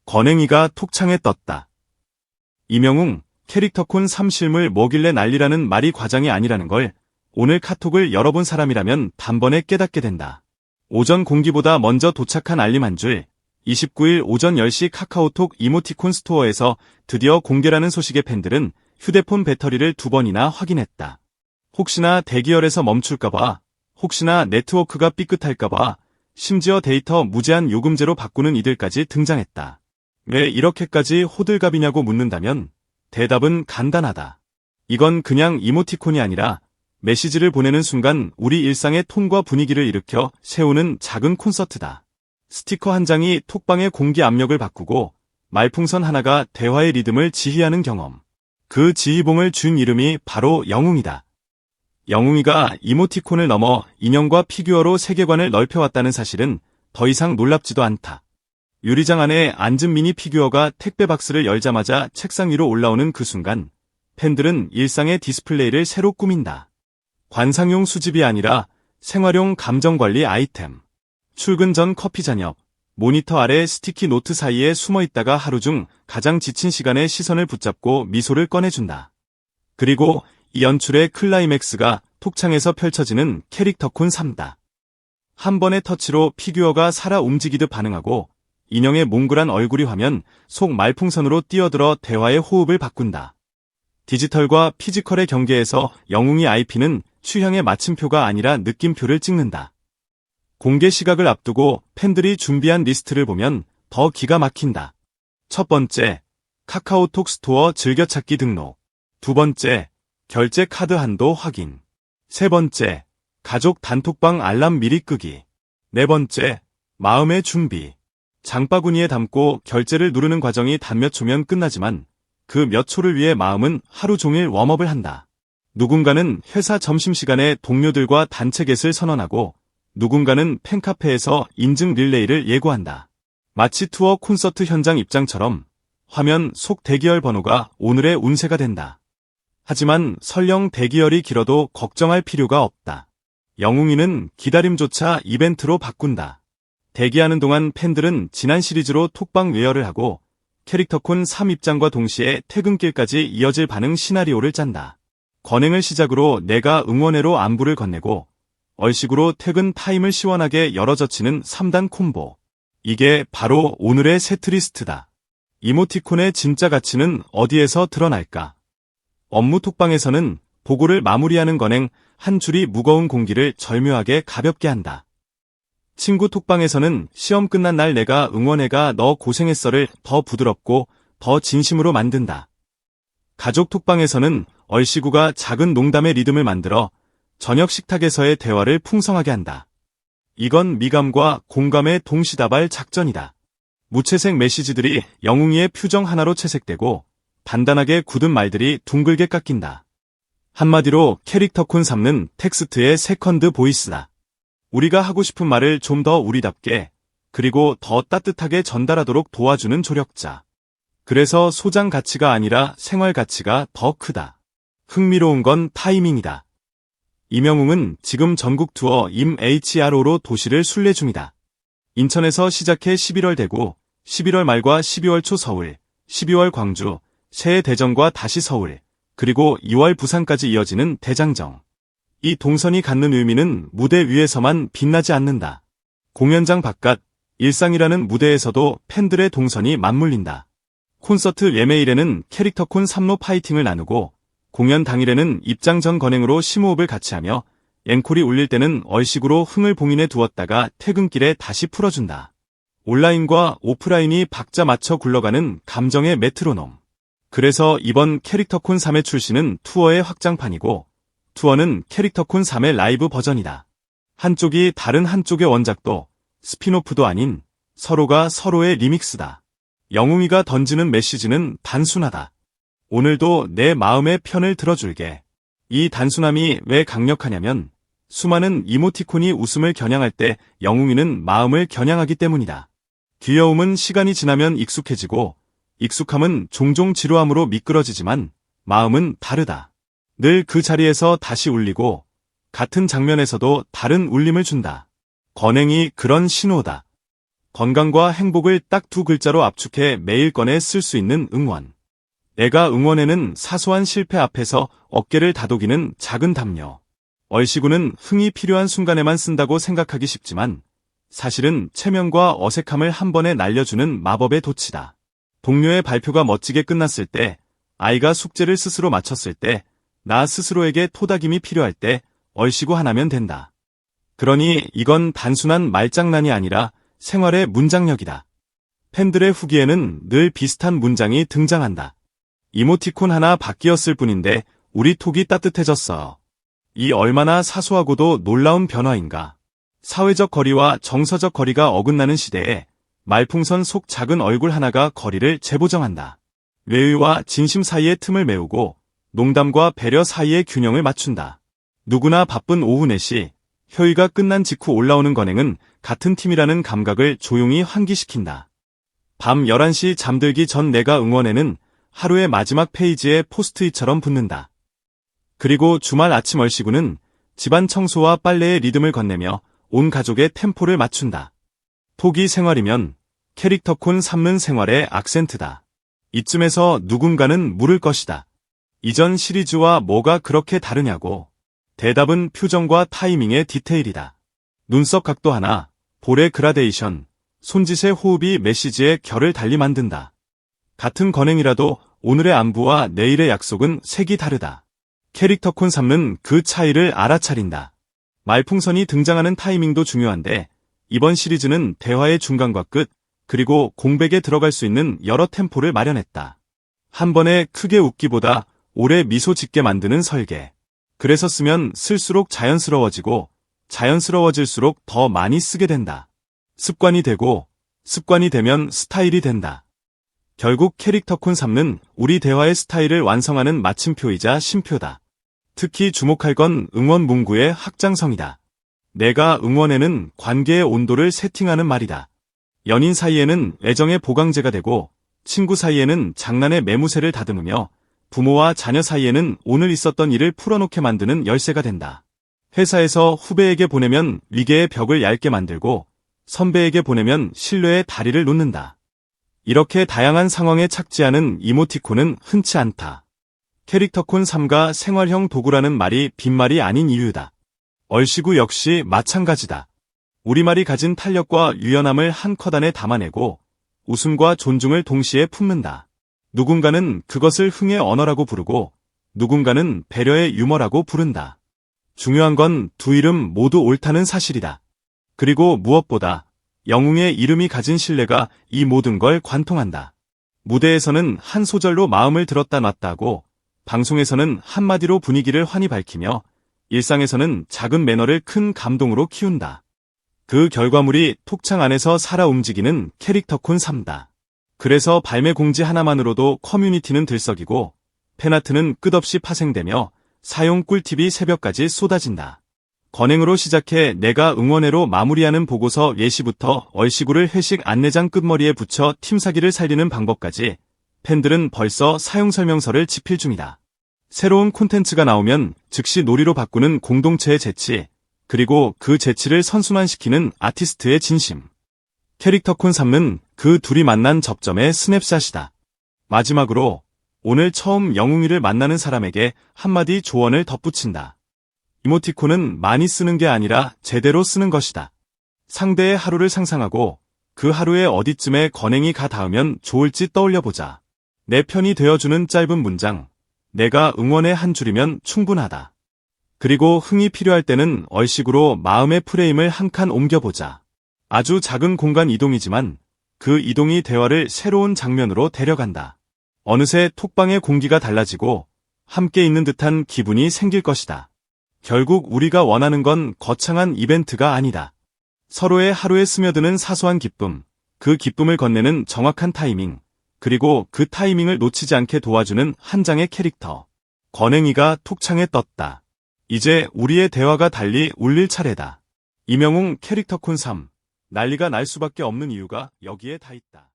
건행이가 톡창에 떴다. 이명웅, 캐릭터콘 3 실물 뭐길래 난리라는 말이 과장이 아니라는 걸 오늘 카톡을 열어본 사람이라면 단번에 깨닫게 된다. 오전 공기보다 먼저 도착한 알림 한 줄, 29일 오전 10시 카카오톡 이모티콘 스토어에서 드디어 공개라는 소식에 팬들은 휴대폰 배터리를 2번이나 확인했다. 혹시나 대기열에서 멈출까봐, 혹시나 네트워크가 삐끗할까봐, 심지어 데이터 무제한 요금제로 바꾸는 이들까지 등장했다. 왜 이렇게까지 호들갑이냐고 묻는다면 대답은 간단하다. 이건 그냥 이모티콘이 아니라 메시지를 보내는 순간 우리 일상의 톤과 분위기를 일으켜 세우는 작은 콘서트다. 스티커 한 장이 톡방의 공기 압력을 바꾸고 말풍선 하나가 대화의 리듬을 지휘하는 경험. 그 지휘봉을 준 이름이 바로 영웅이다. 영웅이가 이모티콘을 넘어 인형과 피규어로 세계관을 넓혀왔다는 사실은 더 이상 놀랍지도 않다. 유리장 안에 앉은 미니 피규어가 택배 박스를 열자마자 책상 위로 올라오는 그 순간 팬들은 일상의 디스플레이를 새로 꾸민다. 관상용 수집이 아니라 생활용 감정관리 아이템. 출근 전 커피 잔엽, 모니터 아래 스티키 노트 사이에 숨어있다가 하루 중 가장 지친 시간에 시선을 붙잡고 미소를 꺼내준다. 그리고 이 연출의 클라이맥스가 톡창에서 펼쳐지는 캐릭터콘 3다. 한 번의 터치로 피규어가 살아 움직이듯 반응하고 인형의 몽글한 얼굴이 화면 속 말풍선으로 뛰어들어 대화의 호흡을 바꾼다. 디지털과 피지컬의 경계에서 영웅이 IP는 취향의 마침표가 아니라 느낌표를 찍는다. 공개 시각을 앞두고 팬들이 준비한 리스트를 보면 더 기가 막힌다. 첫 번째, 카카오톡 스토어 즐겨찾기 등록. 두 번째, 결제 카드 한도 확인. 세 번째, 가족 단톡방 알람 미리 끄기. 네 번째, 마음의 준비. 장바구니에 담고 결제를 누르는 과정이 단 몇 초면 끝나지만 그 몇 초를 위해 마음은 하루 종일 웜업을 한다. 누군가는 회사 점심시간에 동료들과 단체 겟을 선언하고 누군가는 팬카페에서 인증 릴레이를 예고한다. 마치 투어 콘서트 현장 입장처럼 화면 속 대기열 번호가 오늘의 운세가 된다. 하지만 설령 대기열이 길어도 걱정할 필요가 없다. 영웅이는 기다림조차 이벤트로 바꾼다. 대기하는 동안 팬들은 지난 시리즈로 톡방 웨어를 하고 캐릭터콘 3 입장과 동시에 퇴근길까지 이어질 반응 시나리오를 짠다. 건행을 시작으로 내가 응원해로 안부를 건네고 얼식으로 퇴근 타임을 시원하게 열어젖히는 3단 콤보. 이게 바로 오늘의 세트리스트다. 이모티콘의 진짜 가치는 어디에서 드러날까? 업무 톡방에서는 보고를 마무리하는 건행 한 줄이 무거운 공기를 절묘하게 가볍게 한다. 친구 톡방에서는 시험 끝난 날 내가 응원해가 너 고생했어를 더 부드럽고 더 진심으로 만든다. 가족 톡방에서는 얼씨구가 작은 농담의 리듬을 만들어 저녁 식탁에서의 대화를 풍성하게 한다. 이건 미감과 공감의 동시다발 작전이다. 무채색 메시지들이 영웅이의 표정 하나로 채색되고 단단하게 굳은 말들이 둥글게 깎인다. 한마디로 캐릭터콘 3는 텍스트의 세컨드 보이스다. 우리가 하고 싶은 말을 좀 더 우리답게 그리고 더 따뜻하게 전달하도록 도와주는 조력자. 그래서 소장 가치가 아니라 생활 가치가 더 크다. 흥미로운 건 타이밍이다. 이명웅은 지금 전국 투어 임HRO로 도시를 순례 중이다. 인천에서 시작해 11월 대구, 11월 말과 12월 초 서울, 12월 광주, 새해 대전과 다시 서울, 그리고 2월 부산까지 이어지는 대장정. 이 동선이 갖는 의미는 무대 위에서만 빛나지 않는다. 공연장 바깥, 일상이라는 무대에서도 팬들의 동선이 맞물린다. 콘서트 예매일에는 캐릭터콘 3로 파이팅을 나누고 공연 당일에는 입장 전 건행으로 심호흡을 같이 하며 앵콜이 울릴 때는 얼식으로 흥을 봉인해 두었다가 퇴근길에 다시 풀어준다. 온라인과 오프라인이 박자 맞춰 굴러가는 감정의 메트로놈. 그래서 이번 캐릭터콘 3의 출시는 투어의 확장판이고 투어는 캐릭터콘 3의 라이브 버전이다. 한쪽이 다른 한쪽의 원작도 스피노프도 아닌 서로가 서로의 리믹스다. 영웅이가 던지는 메시지는 단순하다. 오늘도 내 마음의 편을 들어줄게. 이 단순함이 왜 강력하냐면 수많은 이모티콘이 웃음을 겨냥할 때 영웅이는 마음을 겨냥하기 때문이다. 귀여움은 시간이 지나면 익숙해지고 익숙함은 종종 지루함으로 미끄러지지만 마음은 다르다. 늘 그 자리에서 다시 울리고 같은 장면에서도 다른 울림을 준다. 건행이 그런 신호다. 건강과 행복을 딱 두 글자로 압축해 매일 꺼내 쓸 수 있는 응원. 내가 응원에는 사소한 실패 앞에서 어깨를 다독이는 작은 담요. 얼씨구는 흥이 필요한 순간에만 쓴다고 생각하기 쉽지만 사실은 체면과 어색함을 한 번에 날려주는 마법의 돛이다. 동료의 발표가 멋지게 끝났을 때, 아이가 숙제를 스스로 마쳤을 때, 나 스스로에게 토닥임이 필요할 때 얼씨구 하나면 된다. 그러니 이건 단순한 말장난이 아니라 생활의 문장력이다. 팬들의 후기에는 늘 비슷한 문장이 등장한다. 이모티콘 하나 바뀌었을 뿐인데 우리 톡이 따뜻해졌어. 이 얼마나 사소하고도 놀라운 변화인가. 사회적 거리와 정서적 거리가 어긋나는 시대에 말풍선 속 작은 얼굴 하나가 거리를 재보정한다. 외의와 진심 사이의 틈을 메우고 농담과 배려 사이의 균형을 맞춘다. 누구나 바쁜 오후 4시, 회의가 끝난 직후 올라오는 건행은 같은 팀이라는 감각을 조용히 환기시킨다. 밤 11시 잠들기 전 내가 응원에는 하루의 마지막 페이지에 포스트잇처럼 붙는다. 그리고 주말 아침 얼씨구는 집안 청소와 빨래의 리듬을 건네며 온 가족의 템포를 맞춘다. 톡이 생활이면 캐릭터콘 삼는 생활의 악센트다. 이쯤에서 누군가는 물을 것이다. 이전 시리즈와 뭐가 그렇게 다르냐고. 대답은 표정과 타이밍의 디테일이다. 눈썹 각도 하나, 볼의 그라데이션, 손짓의 호흡이 메시지의 결을 달리 만든다. 같은 건행이라도 오늘의 안부와 내일의 약속은 색이 다르다. 캐릭터콘 삼는 그 차이를 알아차린다. 말풍선이 등장하는 타이밍도 중요한데 이번 시리즈는 대화의 중간과 끝, 그리고 공백에 들어갈 수 있는 여러 템포를 마련했다. 한 번에 크게 웃기보다 오래 미소 짓게 만드는 설계. 그래서 쓰면 쓸수록 자연스러워지고 자연스러워질수록 더 많이 쓰게 된다. 습관이 되고 습관이 되면 스타일이 된다. 결국 캐릭터콘 삼는 우리 대화의 스타일을 완성하는 마침표이자 쉼표다. 특히 주목할 건 응원 문구의 확장성이다. 내가 응원에는 관계의 온도를 세팅하는 말이다. 연인 사이에는 애정의 보강제가 되고 친구 사이에는 장난의 매무새를 다듬으며 부모와 자녀 사이에는 오늘 있었던 일을 풀어놓게 만드는 열쇠가 된다. 회사에서 후배에게 보내면 위계의 벽을 얇게 만들고 선배에게 보내면 신뢰의 다리를 놓는다. 이렇게 다양한 상황에 착지하는 이모티콘은 흔치 않다. 캐릭터콘 3가 생활형 도구라는 말이 빈말이 아닌 이유다. 얼씨구 역시 마찬가지다. 우리말이 가진 탄력과 유연함을 한 컷 안에 담아내고 웃음과 존중을 동시에 품는다. 누군가는 그것을 흥의 언어라고 부르고 누군가는 배려의 유머라고 부른다. 중요한 건 두 이름 모두 옳다는 사실이다. 그리고 무엇보다 영웅의 이름이 가진 신뢰가 이 모든 걸 관통한다. 무대에서는 한 소절로 마음을 들었다 놨다고, 방송에서는 한마디로 분위기를 환히 밝히며 일상에서는 작은 매너를 큰 감동으로 키운다. 그 결과물이 톡창 안에서 살아 움직이는 캐릭터콘 3다. 그래서 발매 공지 하나만으로도 커뮤니티는 들썩이고 팬아트는 끝없이 파생되며 사용 꿀팁이 새벽까지 쏟아진다. 건행으로 시작해 내가 응원해로 마무리하는 보고서 예시부터 얼씨구를 회식 안내장 끝머리에 붙여 팀사기를 살리는 방법까지 팬들은 벌써 사용설명서를 집필 중이다. 새로운 콘텐츠가 나오면 즉시 놀이로 바꾸는 공동체의 재치, 그리고 그 재치를 선순환시키는 아티스트의 진심. 캐릭터콘 3는 그 둘이 만난 접점의 스냅샷이다. 마지막으로 오늘 처음 영웅이를 만나는 사람에게 한마디 조언을 덧붙인다. 이모티콘은 많이 쓰는 게 아니라 제대로 쓰는 것이다. 상대의 하루를 상상하고 그 하루에 어디쯤에 건행이 가 닿으면 좋을지 떠올려보자. 내 편이 되어주는 짧은 문장, 내가 응원의 한 줄이면 충분하다. 그리고 흥이 필요할 때는 얼씨구로 마음의 프레임을 한 칸 옮겨보자. 아주 작은 공간 이동이지만 그 이동이 대화를 새로운 장면으로 데려간다. 어느새 톡방의 공기가 달라지고 함께 있는 듯한 기분이 생길 것이다. 결국 우리가 원하는 건 거창한 이벤트가 아니다. 서로의 하루에 스며드는 사소한 기쁨, 그 기쁨을 건네는 정확한 타이밍, 그리고 그 타이밍을 놓치지 않게 도와주는 한 장의 캐릭터. 건행이가 톡창에 떴다. 이제 우리의 대화가 달리 울릴 차례다. 이명웅 캐릭터콘 3. 난리가 날 수밖에 없는 이유가 여기에 다 있다.